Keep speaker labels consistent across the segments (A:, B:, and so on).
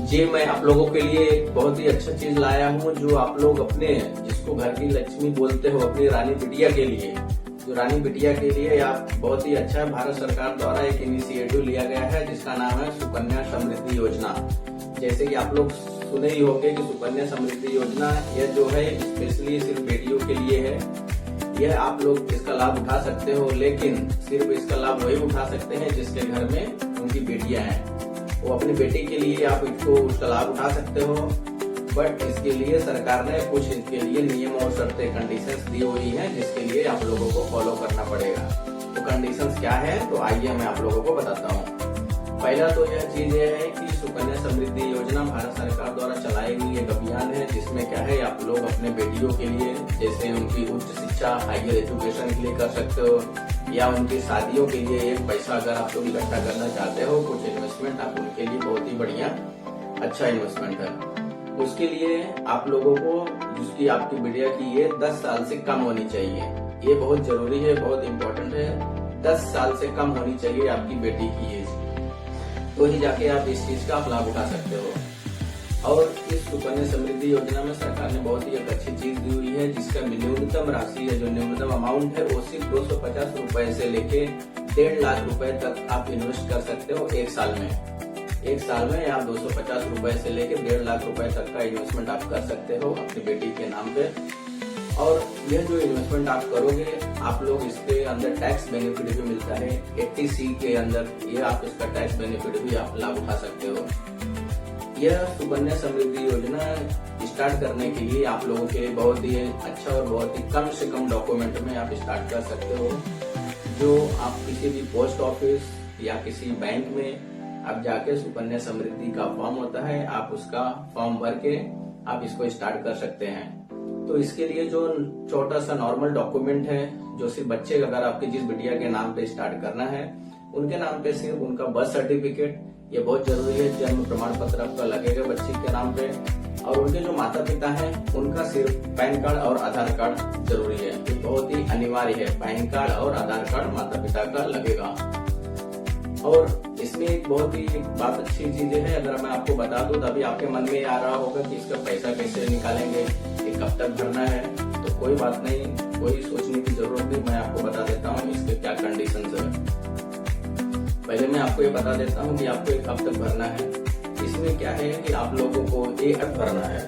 A: जी, मैं आप लोगों के लिए एक बहुत ही अच्छा चीज लाया हूँ जो आप लोग अपने, जिसको घर की लक्ष्मी बोलते हो, अपनी रानी बिटिया के लिए, जो रानी बिटिया के लिए आप बहुत ही अच्छा भारत सरकार द्वारा एक इनिशिएटिव लिया गया है जिसका नाम है सुकन्या समृद्धि योजना। जैसे कि आप लोग सुने ही होंगे कि सुकन्या समृद्धि योजना यह जो है स्पेशली सिर्फ बेटियों के लिए है। यह आप लोग इसका लाभ उठा सकते हो, लेकिन सिर्फ इसका लाभ वही उठा सकते हैं जिसके घर में उनकी बेटियां हैं। वो अपनी बेटी के लिए आप इसको उसका लाभ उठा सकते हो, बट इसके लिए सरकार ने कुछ इसके लिए नियम और शर्तें कंडीशंस दी हुई हैं जिसके लिए आप लोगों को फॉलो करना पड़ेगा। तो कंडीशंस क्या है, तो आइए मैं आप लोगों को बताता हूँ। पहला तो यह चीज ये है कि सुकन्या समृद्धि योजना भारत सरकार द्वारा चलाई गई एक अभियान है जिसमें क्या है, आप लोग अपने बेटियों के लिए जैसे उनकी उच्च शिक्षा, हायर एजुकेशन के लिए कर सकते हो, या उनकी शादियों के लिए एक पैसा अगर आप लोग इकट्ठा करना चाहते हो, कुछ इन्वेस्टमेंट, आप उनके लिए बहुत ही बढ़िया अच्छा इन्वेस्टमेंट है। उसके लिए आप लोगों को, जिसकी आपकी बिटिया की एज 10 साल से कम होनी चाहिए, ये बहुत जरूरी है, बहुत इम्पोर्टेंट है। 10 साल से कम होनी चाहिए आपकी बेटी की एज, तो ही जाके आप इस चीज का लाभ उठा सकते हो। और इस सुकन्या समृद्धि योजना में सरकार ने बहुत ही एक अच्छी चीज दी हुई है जिसका न्यूनतम राशि है, जो न्यूनतम अमाउंट है वो सिर्फ 250 रुपए से लेके 1.5 लाख रुपए तक आप इन्वेस्ट कर सकते हो एक साल में। एक साल में आप 250 रुपए से लेके 1.5 लाख रुपए तक का इन्वेस्टमेंट आप कर सकते हो अपनी बेटी के नाम पे। और यह जो इन्वेस्टमेंट आप करोगे, आप लोग इसके अंदर टैक्स बेनिफिट भी मिलता है 80C के अंदर, ये आप इसका टैक्स बेनिफिट भी आप लाभ उठा सकते हो। यह सुकन्या समृद्धि योजना स्टार्ट करने के लिए आप लोगों के लिए बहुत ही अच्छा और बहुत ही कम से कम डॉक्यूमेंट में आप स्टार्ट कर सकते हो। जो आप किसी भी पोस्ट ऑफिस या किसी बैंक में आप जाके सुकन्या समृद्धि का फॉर्म होता है, आप उसका फॉर्म भर के आप इसको स्टार्ट कर सकते हैं। तो इसके लिए जो छोटा सा नॉर्मल डॉक्यूमेंट है, जो सिर्फ बच्चे, अगर आपकी जिस बिटिया के नाम पे स्टार्ट करना है, उनके नाम पे सिर्फ उनका बर्थ सर्टिफिकेट, ये बहुत जरूरी है, जन्म प्रमाण पत्र आपका लगेगा बच्ची के नाम पे, और उनके जो माता पिता हैं उनका सिर्फ पैन कार्ड और आधार कार्ड जरूरी है। ये बहुत ही अनिवार्य है, पैन कार्ड और आधार कार्ड माता पिता का लगेगा। और इसमें एक बहुत ही बात अच्छी चीज है, अगर मैं आपको बता दूं, तभी आपके मन में आ रहा होगा कि इसका पैसा कैसे निकालेंगे, ये कब तक भरना है। तो कोई बात नहीं, कोई सोचने की जरूरत नहीं, मैं आपको बता देता हूँ इसके क्या कंडीशंस है। पहले मैं आपको ये बता देता हूँ कि आपको ये कब तक भरना है। इसमें क्या है कि आप लोगों को एक भरना है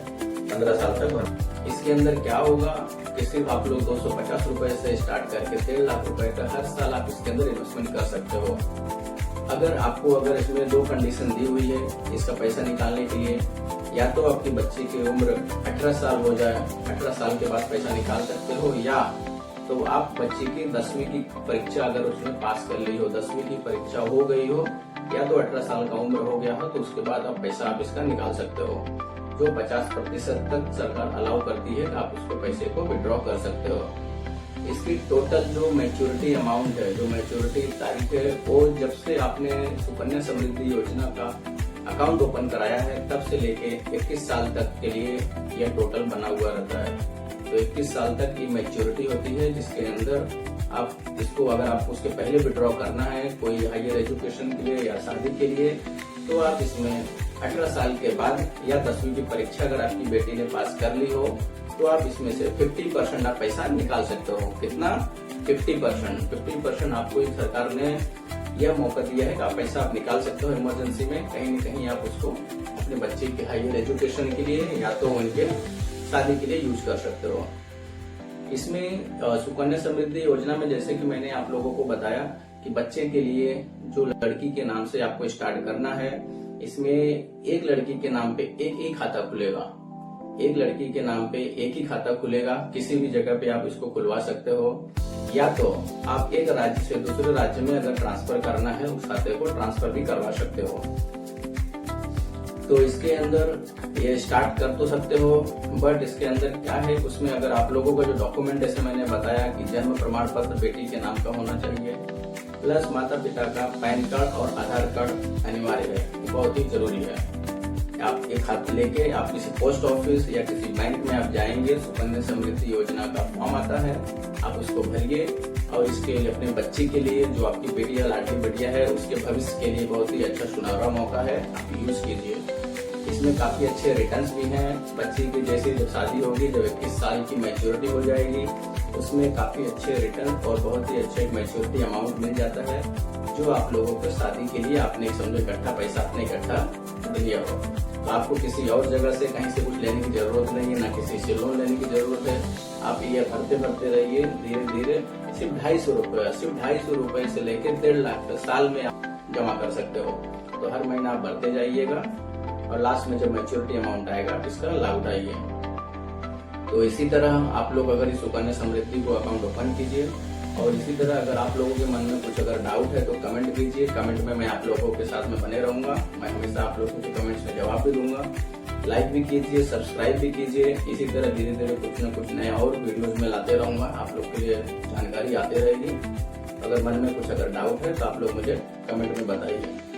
A: 15 साल तक भरना। इसके अंदर क्या होगा कि सिर्फ आप लोग 250 रुपए से स्टार्ट करके 1.5 लाख रुपए का हर साल आप इसके अंदर इन्वेस्टमेंट कर सकते हो। अगर इसमें 2 कंडीशन दी हुई है इसका पैसा निकालने के लिए, या तो आपकी बच्ची की उम्र 18 साल हो जाए, 18 साल के बाद पैसा निकाल सकते हो, या तो आप बच्ची की 10वीं की परीक्षा अगर उसने पास कर ली हो, 10वीं की परीक्षा हो गई हो, या तो 18 साल का उम्र हो गया हो, तो उसके बाद आप पैसा आप इसका निकाल सकते हो। जो 50% तक सरकार अलाउ करती है, आप उसको पैसे को विड्रॉ कर सकते हो। इसकी टोटल जो मैच्योरिटी अमाउंट है, जो मैच्योरिटी तारीख है, वो जब से आपने सुकन्या समृद्धि योजना का अकाउंट ओपन कराया है तब से लेके 21 साल तक के लिए यह टोटल बना हुआ रहता है। तो 21 साल तक की मैच्योरिटी होती है जिसके अंदर आप इसको, अगर आपको उसके पहले विड्रॉ करना है कोई हायर एजुकेशन के लिए या शादी के लिए, तो आप इसमें 18 साल के बाद या 10वीं की परीक्षा अगर आपकी बेटी ने पास कर ली हो, तो आप इसमें से 50% आप पैसा निकाल सकते हो। कितना? 50% आपको इस सरकार ने यह मौका दिया है कि आप पैसा आप निकाल सकते हो इमरजेंसी में, कहीं न कहीं आप उसको अपने बच्चे के हायर एजुकेशन के लिए या तो उनके शादी के लिए यूज कर सकते हो। इसमें सुकन्या समृद्धि योजना में जैसे कि मैंने आप लोगों को बताया कि बच्चे के लिए जो लड़की के नाम से आपको स्टार्ट करना है, इसमें एक लड़की के नाम पे एक ही खाता खुलेगा। एक लड़की के नाम पे एक ही खाता खुलेगा, किसी भी जगह पे आप इसको खुलवा सकते हो, या तो आप एक राज्य से दूसरे राज्य में अगर ट्रांसफर करना है उस खाते को ट्रांसफर भी करवा सकते हो। तो इसके अंदर ये स्टार्ट कर तो सकते हो, बट इसके अंदर क्या है, उसमें अगर आप लोगों का जो डॉक्यूमेंट, जैसे मैंने बताया कि जन्म प्रमाण पत्र बेटी के नाम का होना चाहिए, प्लस माता पिता का पैन कार्ड और आधार कार्ड अनिवार्य है, बहुत ही जरूरी है। आप एक खाते लेके आप किसी पोस्ट ऑफिस या किसी बैंक में आप जाएंगे, सुकन्या समृद्धि योजना का फॉर्म आता है, आप उसको भरिए और इसके लिए अपने बच्चे के लिए, जो आपकी बेटी या लाडली बेटिया है, उसके भविष्य के लिए बहुत ही अच्छा सुनहरा मौका है, आप यूज कीजिए। इसमें काफी अच्छे रिटर्न्स भी हैं। बच्ची की जैसे जब शादी होगी, जब 21 साल की मैच्योरिटी हो जाएगी, उसमें काफी अच्छे रिटर्न और बहुत ही अच्छे मैच्योरिटी अमाउंट मिल जाता है, जो आप लोगों को शादी के लिए आपने समझो इकट्ठा पैसा अपने इकट्ठा दिया हो। तो आपको किसी और जगह से कहीं से कुछ लेने की जरूरत नहीं है, ना किसी से लोन लेने की जरूरत है। आप ये भरते रहिए धीरे धीरे। सिर्फ 250 रुपए से लेकर 1.5 लाख तक साल में आप जमा कर सकते हो। तो हर महीना आप भरते जाइएगा और लास्ट में जब मैच्योरिटी अमाउंट आएगा आप इसका लाभ उठाइए। तो इसी तरह आप लोग अगर इस सुकन्या समृद्धि को अकाउंट ओपन कीजिए। और इसी तरह अगर आप लोगों के मन में कुछ अगर डाउट है तो कमेंट कीजिए। कमेंट में मैं आप लोगों के साथ में बने रहूंगा। मैं हमेशा आप लोगों के कमेंट्स में जवाब भी दूंगा। लाइक भी कीजिए, सब्सक्राइब भी कीजिए। इसी तरह धीरे धीरे कुछ न कुछ नए और वीडियोज में लाते रहूंगा, आप लोग के लिए जानकारी आती रहेगी। अगर मन में कुछ अगर डाउट है तो आप लोग मुझे कमेंट में बताइए।